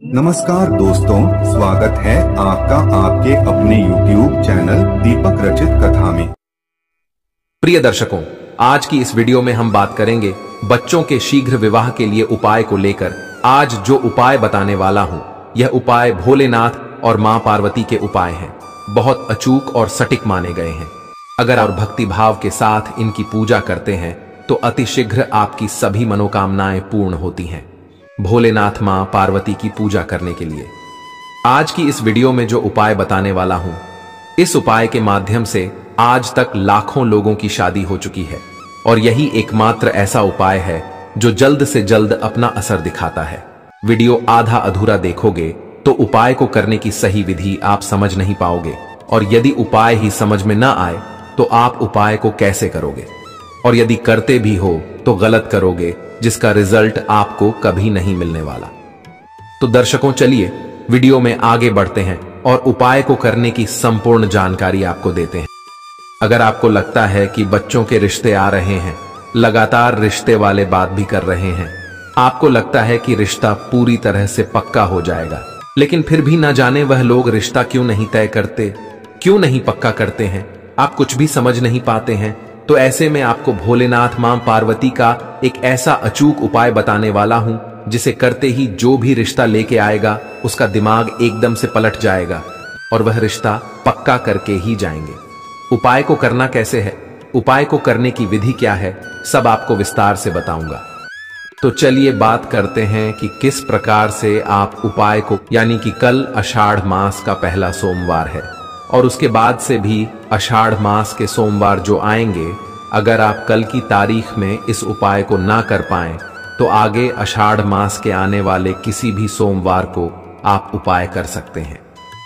नमस्कार दोस्तों, स्वागत है आपका आपके अपने YouTube चैनल दीपक रचित कथा में। प्रिय दर्शकों, आज की इस वीडियो में हम बात करेंगे बच्चों के शीघ्र विवाह के लिए उपाय को लेकर। आज जो उपाय बताने वाला हूं, यह उपाय भोलेनाथ और मां पार्वती के उपाय हैं। बहुत अचूक और सटीक माने गए हैं। अगर आप भक्ति भाव के साथ इनकी पूजा करते हैं तो अतिशीघ्र आपकी सभी मनोकामनाएं पूर्ण होती हैं। भोलेनाथ मां पार्वती की पूजा करने के लिए आज की इस वीडियो में जो उपाय बताने वाला हूं, इस उपाय के माध्यम से आज तक लाखों लोगों की शादी हो चुकी है और यही एकमात्र ऐसा उपाय है जो जल्द से जल्द अपना असर दिखाता है। वीडियो आधा अधूरा देखोगे तो उपाय को करने की सही विधि आप समझ नहीं पाओगे, और यदि उपाय ही समझ में ना आए तो आप उपाय को कैसे करोगे, और यदि करते भी हो तो गलत करोगे, जिसका रिजल्ट आपको कभी नहीं मिलने वाला। तो दर्शकों, चलिए वीडियो में आगे बढ़ते हैं और उपाय को करने की संपूर्ण जानकारी आपको देते हैं। अगर आपको लगता है कि बच्चों के रिश्ते आ रहे हैं, लगातार रिश्ते वाले बात भी कर रहे हैं, आपको लगता है कि रिश्ता पूरी तरह से पक्का हो जाएगा, लेकिन फिर भी ना जाने वह लोग रिश्ता क्यों नहीं तय करते, क्यों नहीं पक्का करते हैं, आप कुछ भी समझ नहीं पाते हैं, तो ऐसे में आपको भोलेनाथ मां पार्वती का एक ऐसा अचूक उपाय बताने वाला हूं, जिसे करते ही जो भी रिश्ता लेके आएगा उसका दिमाग एकदम से पलट जाएगा और वह रिश्ता पक्का करके ही जाएंगे। उपाय को करना कैसे है, उपाय को करने की विधि क्या है, सब आपको विस्तार से बताऊंगा। तो चलिए बात करते हैं कि किस प्रकार से आप उपाय को, यानी कि कल आषाढ़ मास का पहला सोमवार है और उसके बाद से भी आषाढ़ मास के सोमवार जो आएंगे, अगर आप कल की तारीख में इस उपाय को ना कर पाएं तो आगे आषाढ़ मास के आने वाले किसी भी सोमवार को आप उपाय कर सकते हैं।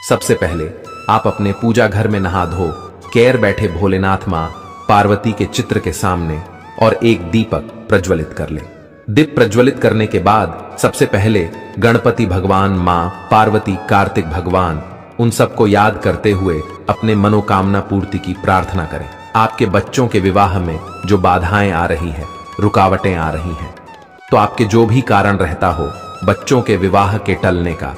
सबसे पहले आप अपने पूजा घर में नहा धो कैर बैठे भोलेनाथ मां पार्वती के चित्र के सामने और एक दीपक प्रज्वलित कर ले। दीप प्रज्वलित करने के बाद सबसे पहले गणपति भगवान, मां पार्वती, कार्तिक भगवान, उन सबको याद करते हुए अपने मनोकामना पूर्ति की प्रार्थना करें। आपके बच्चों के विवाह में जो बाधाएं आ रही है, रुकावटें आ रही हैं, तो आपके जो भी कारण रहता हो बच्चों के विवाह के टलने का,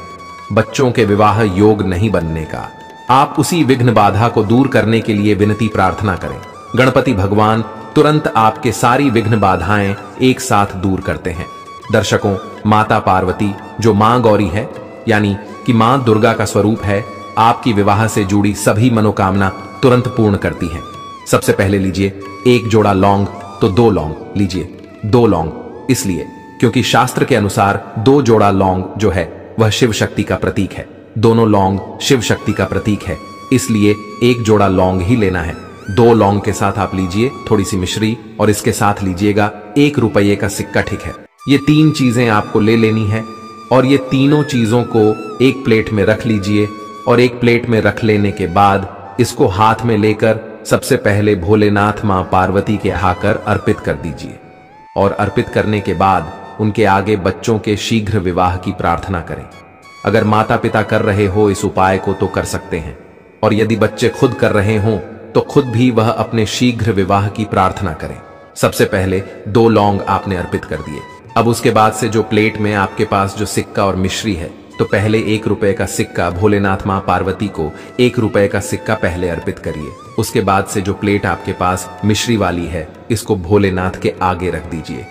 बच्चों के विवाह योग नहीं बनने का, आप उसी विघ्न बाधा को दूर करने के लिए विनती प्रार्थना करें। गणपति भगवान तुरंत आपके सारी विघ्न बाधाएं एक साथ दूर करते हैं। दर्शकों, माता पार्वती जो मां गौरी है, यानी कि मां दुर्गा का स्वरूप है, आपकी विवाह से जुड़ी सभी मनोकामना तुरंत पूर्ण करती हैं। सबसे पहले लीजिए एक जोड़ा लौंग, तो 2 लौंग लीजिए। 2 लौंग इसलिए क्योंकि शास्त्र के अनुसार 2 जोड़ा लौंग जो है वह शिव शक्ति का प्रतीक है। दोनों लौंग शिव शक्ति का प्रतीक है, इसलिए एक जोड़ा लौंग ही लेना है। 2 लौंग के साथ आप लीजिए थोड़ी सी मिश्री और इसके साथ लीजिएगा 1 रुपये का सिक्का, ठीक है। ये 3 चीजें आपको ले लेनी है और ये तीनों चीजों को एक प्लेट में रख लीजिए और एक प्लेट में रख लेने के बाद इसको हाथ में लेकर सबसे पहले भोलेनाथ मां पार्वती के हाकर अर्पित कर दीजिए और अर्पित करने के बाद उनके आगे बच्चों के शीघ्र विवाह की प्रार्थना करें। अगर माता पिता कर रहे हो इस उपाय को तो कर सकते हैं, और यदि बच्चे खुद कर रहे हों तो खुद भी वह अपने शीघ्र विवाह की प्रार्थना करें। सबसे पहले 2 लौंग आपने अर्पित कर दिए। अब उसके बाद से जो प्लेट में आपके पास जो सिक्का और मिश्री है, तो पहले 1 रुपये का सिक्का भोलेनाथ मां पार्वती को 1 रुपये का सिक्का पहले अर्पित करिए। उसके बाद से जो प्लेट आपके पास मिश्री वाली है, इसको भोलेनाथ के आगे रख दीजिए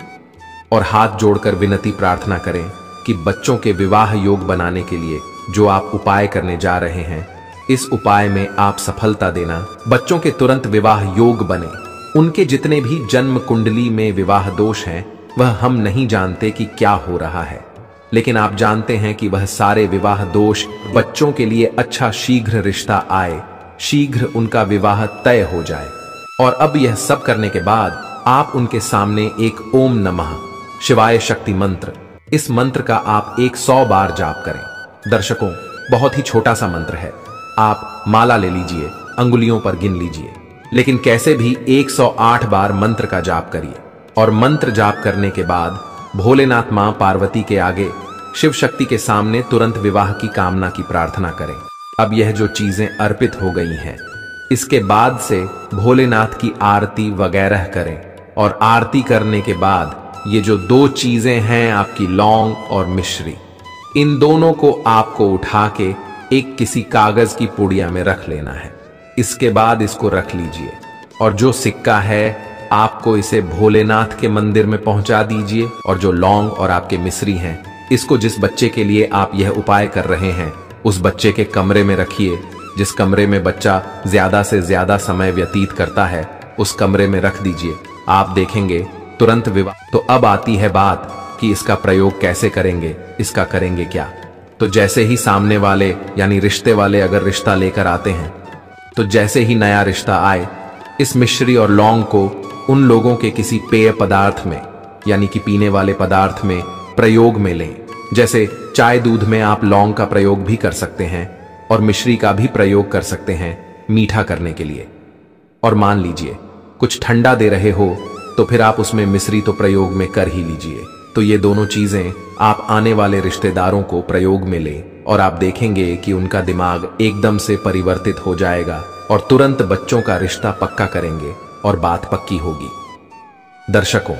और हाथ जोड़कर विनती प्रार्थना करें कि बच्चों के विवाह योग बनाने के लिए जो आप उपाय करने जा रहे हैं, इस उपाय में आप सफलता देना, बच्चों के तुरंत विवाह योग बने। उनके जितने भी जन्म कुंडली में विवाह दोष हैं, वह हम नहीं जानते कि क्या हो रहा है, लेकिन आप जानते हैं कि वह सारे विवाह दोष बच्चों के लिए अच्छा शीघ्र रिश्ता आए, शीघ्र उनका विवाह तय हो जाए। और अब यह सब करने के बाद आप उनके सामने एक ओम नमः शिवाय शक्ति मंत्र, इस मंत्र का आप 100 बार जाप करें। दर्शकों, बहुत ही छोटा सा मंत्र है, आप माला ले लीजिए, अंगुलियों पर गिन लीजिए, लेकिन कैसे भी 108 बार मंत्र का जाप करिए। और मंत्र जाप करने के बाद भोलेनाथ मां पार्वती के आगे शिव शक्ति के सामने तुरंत विवाह की कामना की प्रार्थना करें। अब यह जो चीजें अर्पित हो गई हैं, इसके बाद से भोलेनाथ की आरती वगैरह करें, और आरती करने के बाद ये जो 2 चीजें हैं आपकी लौंग और मिश्री, इन दोनों को आपको उठा के एक किसी कागज की पुड़िया में रख लेना है। इसके बाद इसको रख लीजिए और जो सिक्का है आपको इसे भोलेनाथ के मंदिर में पहुंचा दीजिए। और जो लौंग और आपके मिश्री हैं, इसको जिस बच्चे के लिए आप यह उपाय कर रहे हैं उस बच्चे के कमरे में रखिए। जिस कमरे में बच्चा ज्यादा से ज्यादा समय व्यतीत करता है उस कमरे में रख दीजिए। आप देखेंगे तुरंत विवाह। तो अब आती है बात कि इसका प्रयोग कैसे करेंगे, इसका करेंगे क्या। तो जैसे ही सामने वाले यानी रिश्ते वाले अगर रिश्ता लेकर आते हैं तो जैसे ही नया रिश्ता आए इस मिश्री और लौंग को उन लोगों के किसी पेय पदार्थ में यानी कि पीने वाले पदार्थ में प्रयोग में लें। जैसे चाय दूध में आप लौंग का प्रयोग भी कर सकते हैं और मिश्री का भी प्रयोग कर सकते हैं मीठा करने के लिए। और मान लीजिए कुछ ठंडा दे रहे हो तो फिर आप उसमें मिश्री तो प्रयोग में कर ही लीजिए। तो ये दोनों चीजें आप आने वाले रिश्तेदारों को प्रयोग में लें और आप देखेंगे कि उनका दिमाग एकदम से परिवर्तित हो जाएगा और तुरंत बच्चों का रिश्ता पक्का करेंगे और बात पक्की होगी। दर्शकों,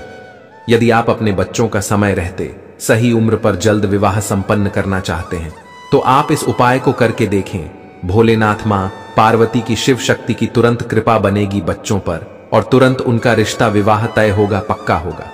यदि आप अपने बच्चों का समय रहते सही उम्र पर जल्द विवाह संपन्न करना चाहते हैं तो आप इस उपाय को करके देखें। भोलेनाथ मां पार्वती की शिव शक्ति की तुरंत कृपा बनेगी बच्चों पर और तुरंत उनका रिश्ता विवाह तय होगा, पक्का होगा।